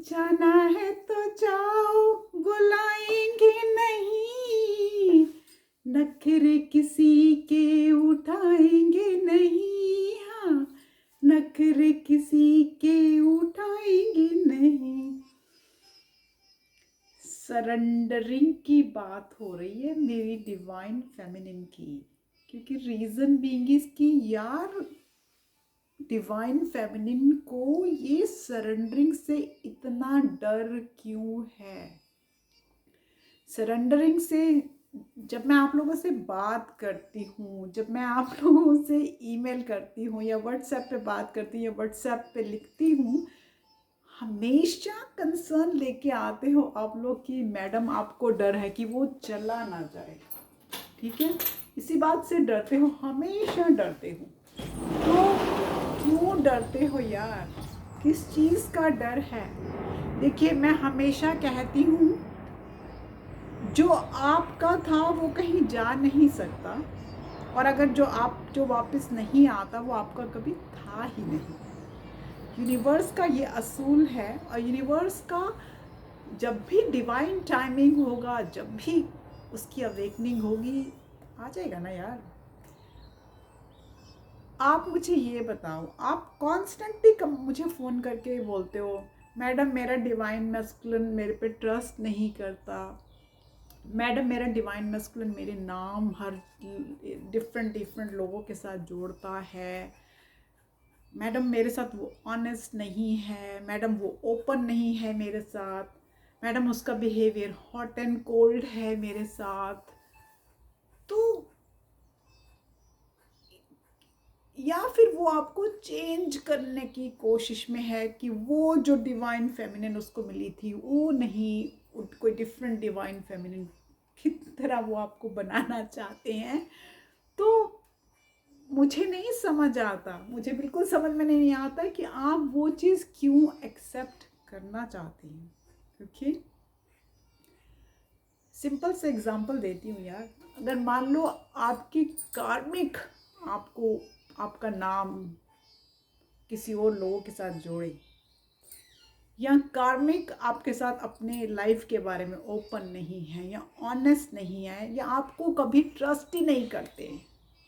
जाना है तो जाओ, बुलाएंगे नहीं, नखरे किसी के उठाएंगे नहीं, हाँ नखरे किसी के उठाएंगे नहीं। सरेंडरिंग की बात हो रही है मेरी डिवाइन फेमिनिन की, क्योंकि रीज़न बीइंग इसकी यार, डिवाइन फेमिनिन को ये सरेंडरिंग से इतना डर क्यों है? सरेंडरिंग से, जब मैं आप लोगों से बात करती हूँ, जब मैं आप लोगों से ईमेल करती हूँ या व्हाट्सएप पे बात करती हूँ या व्हाट्सएप पे लिखती हूँ, हमेशा कंसर्न लेके आते हो आप लोग कि मैडम आपको डर है कि वो चला ना जाए, ठीक है, इसी बात से डरते हो, हमेशा डरते हो। तो क्यों डरते हो यार? किस चीज़ का डर है? देखिए, मैं हमेशा कहती हूँ, जो आपका था वो कहीं जा नहीं सकता, और अगर जो वापस नहीं आता वो आपका कभी था ही नहीं। यूनिवर्स का ये असूल है, और यूनिवर्स का जब भी डिवाइन टाइमिंग होगा, जब भी उसकी अवेकनिंग होगी, आ जाएगा ना यार। आप मुझे ये बताओ, आप कॉन्स्टेंटली मुझे फ़ोन करके बोलते हो, मैडम मेरा डिवाइन मैस्कुलिन मेरे पे ट्रस्ट नहीं करता, मैडम मेरा डिवाइन मैस्कुलिन मेरे नाम हर डिफरेंट डिफरेंट लोगों के साथ जोड़ता है, मैडम मेरे साथ वो ऑनेस्ट नहीं है, मैडम वो ओपन नहीं है मेरे साथ, मैडम उसका बिहेवियर हॉट एंड कोल्ड है मेरे साथ। तो या फिर वो आपको चेंज करने की कोशिश में है कि वो जो डिवाइन फेमिनिन उसको मिली थी वो नहीं, कोई डिफरेंट डिवाइन फेमिनिन की तरह वो आपको बनाना चाहते हैं। तो मुझे नहीं समझ आता, मुझे बिल्कुल समझ में नहीं आता कि आप वो चीज़ क्यों एक्सेप्ट करना चाहते हैं। क्योंकि सिंपल से एग्जांपल देती हूँ यार, अगर मान लो आपकी कार्मिक आपको आपका नाम किसी और लोगों के साथ जोड़े, या कार्मिक आपके साथ अपने लाइफ के बारे में ओपन नहीं है या ऑनेस्ट नहीं है या आपको कभी ट्रस्ट ही नहीं करते,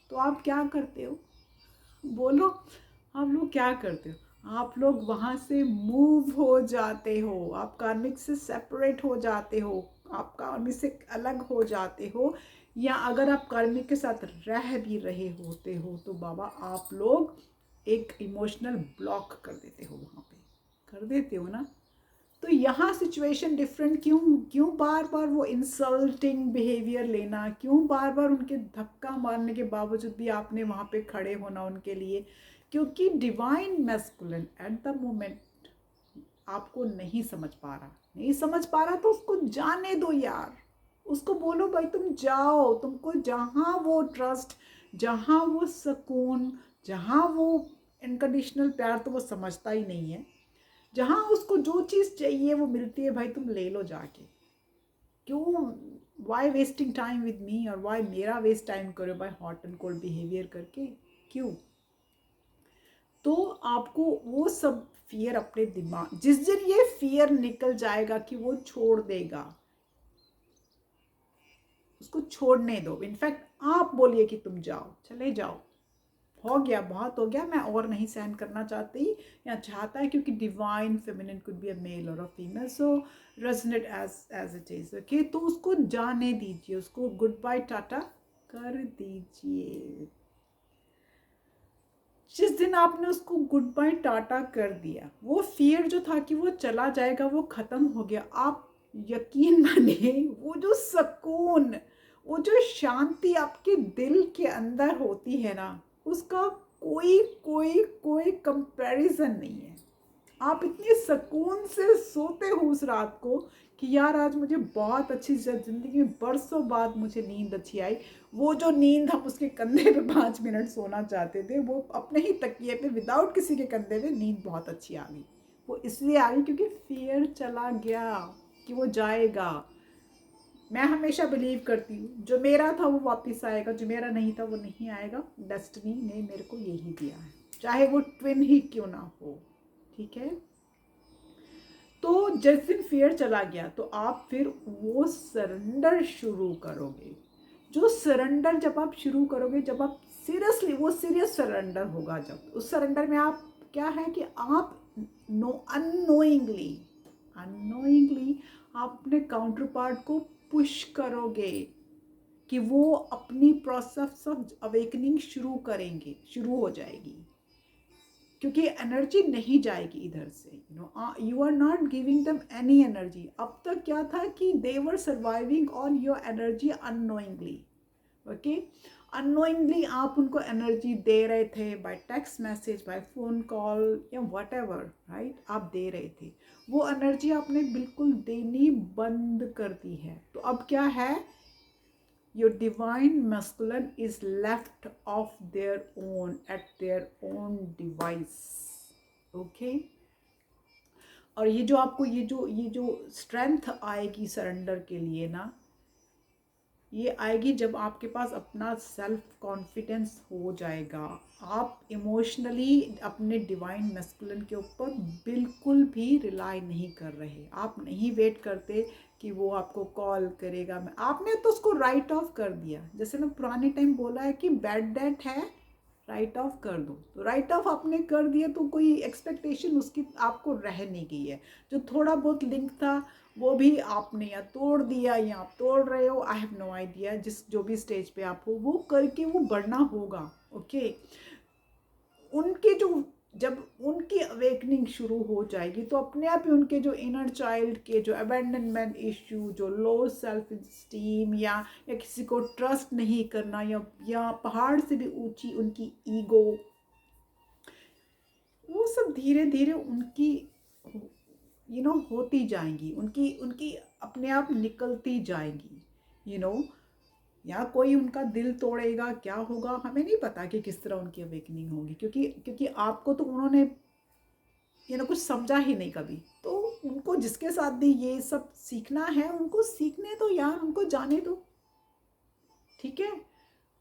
तो आप क्या करते हो? बोलो, आप लोग क्या करते हो? आप लोग वहाँ से मूव हो जाते हो, आप कार्मिक से सेपरेट हो जाते हो, आप कार्मिक से अलग हो जाते हो, या अगर आप कार्मिक के साथ रह भी रहे होते हो तो बाबा आप लोग एक इमोशनल ब्लॉक कर देते हो, वहाँ पे कर देते हो ना। तो यहाँ सिचुएशन डिफरेंट क्यों? क्यों बार बार वो इंसल्टिंग बिहेवियर लेना? क्यों बार बार उनके धक्का मारने के बावजूद भी आपने वहाँ पे खड़े होना उनके लिए? क्योंकि divine masculine at the moment आपको नहीं समझ पा रहा, नहीं समझ पा रहा, तो उसको जाने दो यार। उसको बोलो भाई तुम जाओ, तुमको जहाँ वो ट्रस्ट, जहाँ वो सुकून, जहाँ वो इनकंडीशनल प्यार तो वो समझता ही नहीं है, जहाँ उसको जो चीज़ चाहिए वो मिलती है, भाई तुम ले लो जाके। क्यों, why wasting time with me, और वाई मेरा वेस्ट टाइम करो भाई हॉट एंड कोल्ड बिहेवियर करके, क्यों? तो आपको वो सब फियर अपने दिमाग, जिस दिन ये फियर निकल जाएगा कि वो छोड़ देगा, उसको छोड़ने दो। इनफैक्ट आप बोलिए कि तुम जाओ, चले जाओ, हो गया, बहुत हो गया, मैं और नहीं सहन करना चाहती या चाहता है, क्योंकि divine feminine could be a male और a female, so resonate as it is, okay. तो उसको जाने दीजिए, उसको गुड बाय टाटा कर दीजिए। जिस दिन आपने उसको गुड बाय टाटा कर दिया, वो फियर जो था कि वो चला जाएगा वो खत्म हो गया। आप यकीन मानिए, वो जो सुकून, वो जो शांति आपके दिल के अंदर होती है ना, उसका कोई कोई कोई कंपैरिजन नहीं है। आप इतने सुकून से सोते हो उस रात को कि यार आज मुझे बहुत अच्छी, ज़िंदगी में बरसों बाद मुझे नींद अच्छी आई। वो जो नींद हम उसके कंधे पे 5 मिनट सोना चाहते थे, वो अपने ही तकिए पे विदाउट किसी के कंधे पे नींद बहुत अच्छी आ गई। वो इसलिए आ गई क्योंकि फियर चला गया कि वो जाएगा। मैं हमेशा बिलीव करती हूँ, जो मेरा था वो वापस आएगा, जो मेरा नहीं था वो नहीं आएगा। डेस्टिनी ने मेरे को यही दिया है, चाहे वो ट्विन ही क्यों ना हो, ठीक है। तो जिस दिन फियर चला गया तो आप फिर वो सरेंडर शुरू करोगे। जो सरेंडर जब आप शुरू करोगे, जब आप सीरियसली, वो सीरियस सरेंडर होगा, जब उस सरेंडर में आप क्या है कि आप अननोइंगली आप अपने काउंटर पार्ट को पुश करोगे कि वो अपनी प्रोसेस ऑफ अवेकनिंग शुरू हो जाएगी, क्योंकि एनर्जी नहीं जाएगी इधर से। You are not giving them any energy. अब तक क्या था कि they were surviving on your energy unknowingly. Okay, unknowingly आप उनको एनर्जी दे रहे थे, by text message, by phone call या वट एवर, राइट, आप दे रहे थे। वो एनर्जी आपने बिल्कुल देनी बंद कर दी है। तो अब क्या है, your divine masculine is left of their own at their own device. Okay, और ये जो आपको ये जो स्ट्रेंथ आएगी सरेंडर के लिए ना, ये आएगी जब आपके पास अपना सेल्फ कॉन्फिडेंस हो जाएगा। आप इमोशनली अपने डिवाइन मैस्कुलिन के ऊपर बिल्कुल भी रिलाई नहीं कर रहे। आप नहीं वेट करते कि वो आपको कॉल करेगा। आपने तो उसको राइट ऑफ कर दिया। जैसे ना पुराने टाइम बोला है कि बैड डेट है, राइट ऑफ कर दो। तो राइट ऑफ आपने कर दिया तो कोई एक्सपेक्टेशन उसकी आपको रह नहीं गई है। जो थोड़ा बहुत लिंक था वो भी आपने या तोड़ दिया या आप तोड़ रहे हो, आई हैव नो आइडिया। जो भी स्टेज पे आप हो वो करके वो बढ़ना होगा। ओके, उनके जो जब उनकी अवेकनिंग शुरू हो जाएगी तो अपने आप ही उनके जो इनर चाइल्ड के जो अबैंडनमेंट इश्यू, जो लो सेल्फ स्टीम या किसी को ट्रस्ट नहीं करना या पहाड़ से भी ऊंची उनकी ईगो, वो सब धीरे धीरे उनकी होती जाएंगी, उनकी अपने आप निकलती जाएंगी। या कोई उनका दिल तोड़ेगा, क्या होगा हमें नहीं पता कि किस तरह उनकी अवेकनिंग होगी, क्योंकि आपको तो उन्होंने कुछ समझा ही नहीं कभी। तो उनको जिसके साथ भी ये सब सीखना है उनको सीखने दो यार, उनको जाने दो, ठीक है।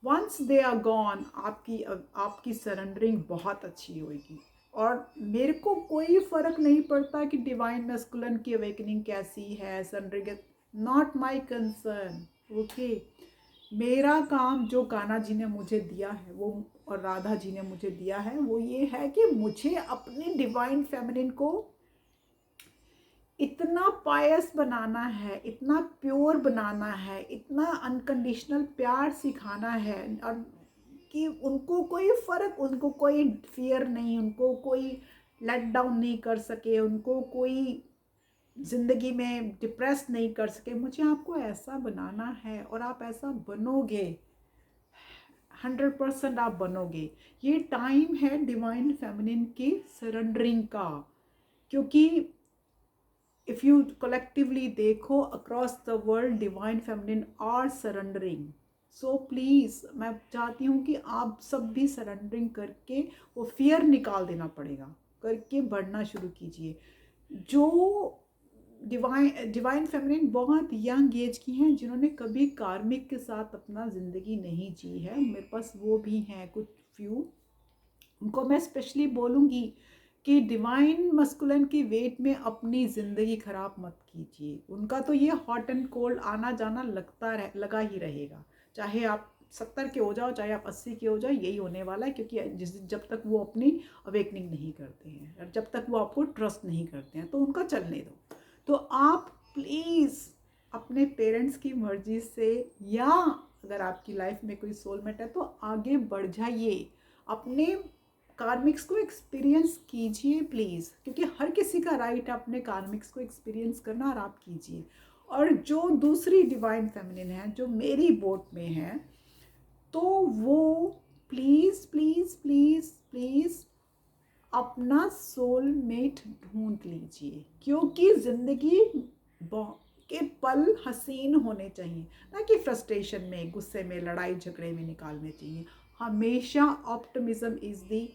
वंस दे आर गॉन आपकी सरेंडरिंग बहुत अच्छी होगी। और मेरे को कोई फ़र्क नहीं पड़ता कि डिवाइन मैस्कुलिन की अवेकनिंग कैसी है, surrendering, not my concern. Okay, मेरा काम जो कान्हा जी ने मुझे दिया है वो और राधा जी ने मुझे दिया है वो ये है कि मुझे अपनी डिवाइन फेमिनिन को इतना पायस बनाना है, इतना प्योर बनाना है, इतना अनकंडीशनल प्यार सिखाना है, और कि उनको कोई फ़र्क, उनको कोई फियर नहीं, उनको कोई लेट डाउन नहीं कर सके, उनको कोई ज़िंदगी में डिप्रेस नहीं कर सके। मुझे आपको ऐसा बनाना है और आप ऐसा बनोगे, 100% आप बनोगे। ये टाइम है डिवाइन फेमिनिन की सरेंडरिंग का, क्योंकि इफ़ यू कलेक्टिवली देखो across the world divine feminine are surrendering. So please मैं चाहती हूँ कि आप सब भी सरेंडरिंग करके वो फियर निकाल देना पड़ेगा, करके बढ़ना शुरू कीजिए। जो डिवाइन फेमिनिन बहुत यंग एज की हैं, जिन्होंने कभी कार्मिक के साथ अपना ज़िंदगी नहीं जी है, मेरे पास वो भी हैं कुछ फ्यू। उनको मैं स्पेशली बोलूँगी कि डिवाइन मस्कुलिन की वेट में अपनी ज़िंदगी ख़राब मत कीजिए। उनका तो ये हॉट एंड कोल्ड आना जाना लगा ही रहेगा, चाहे आप 70 के हो जाओ, चाहे आप 80 के हो जाओ, यही होने वाला है। क्योंकि जब तक वो अपनी अवेकनिंग नहीं करते हैं और जब तक वो आपको ट्रस्ट नहीं करते हैं तो उनका चलने दो। तो आप प्लीज़ अपने पेरेंट्स की मर्ज़ी से, या अगर आपकी लाइफ में कोई सोलमेट है तो आगे बढ़ जाइए, अपने कार्मिक्स को एक्सपीरियंस कीजिए प्लीज़, क्योंकि हर किसी का राइट है अपने कार्मिक्स को एक्सपीरियंस करना, और आप कीजिए। और जो दूसरी डिवाइन फेमिनिन है जो मेरी बोट में है, तो वो प्लीज़ प्लीज़ प्लीज़ प्लीज़ अपना सोलमेट ढूंढ लीजिए, क्योंकि ज़िंदगी के पल हसीन होने चाहिए, ना कि फ्रस्ट्रेशन में, गुस्से में, लड़ाई झगड़े में निकालने चाहिए। हमेशा optimism is the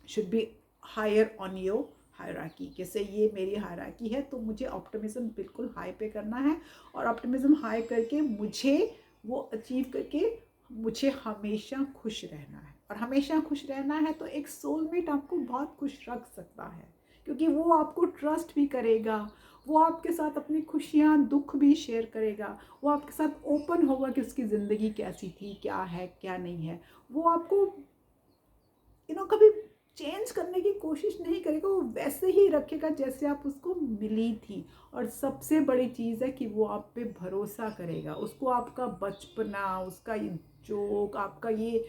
should be higher on your hierarchy. जैसे ये मेरी हायरार्की है तो मुझे ऑप्टिमिज्म बिल्कुल हाई पे करना है, और ऑप्टिमिज्म हाई करके मुझे वो अचीव करके मुझे हमेशा खुश रहना है। और हमेशा खुश रहना है तो एक सोलमेट आपको बहुत खुश रख सकता है, क्योंकि वो आपको ट्रस्ट भी करेगा, वो आपके साथ अपनी खुशियाँ दुख भी शेयर करेगा, वो आपके साथ ओपन होगा कि उसकी ज़िंदगी कैसी थी, क्या है क्या नहीं है। वो आपको कभी चेंज करने की कोशिश नहीं करेगा, वो वैसे ही रखेगा जैसे आप उसको मिली थी। और सबसे बड़ी चीज़ है कि वो आप पे भरोसा करेगा, उसको आपका बचपना, उसका ये जोक, आपका ये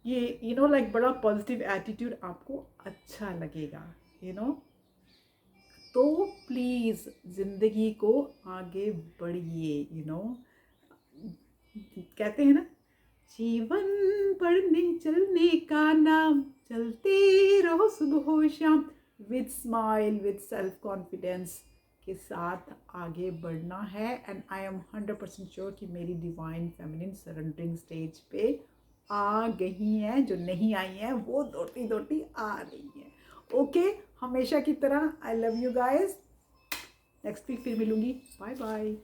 लाइक बड़ा पॉजिटिव एटीट्यूड आपको अच्छा लगेगा। यू नो तो प्लीज़ ज़िंदगी को आगे बढ़िए। कहते हैं ना, जीवन पढ़ने चलने का नाम, चलते रहो सुबह हो शाम, with smile with self confidence के साथ आगे बढ़ना है। एंड आई एम 100% श्योर कि मेरी डिवाइन फेमिनिन सरेंडरिंग स्टेज पे आ गई हैं, जो नहीं आई हैं वो दौड़ती दौड़ती आ रही हैं। ओके, हमेशा की तरह I love you guys. Next week फिर मिलूंगी। Bye bye.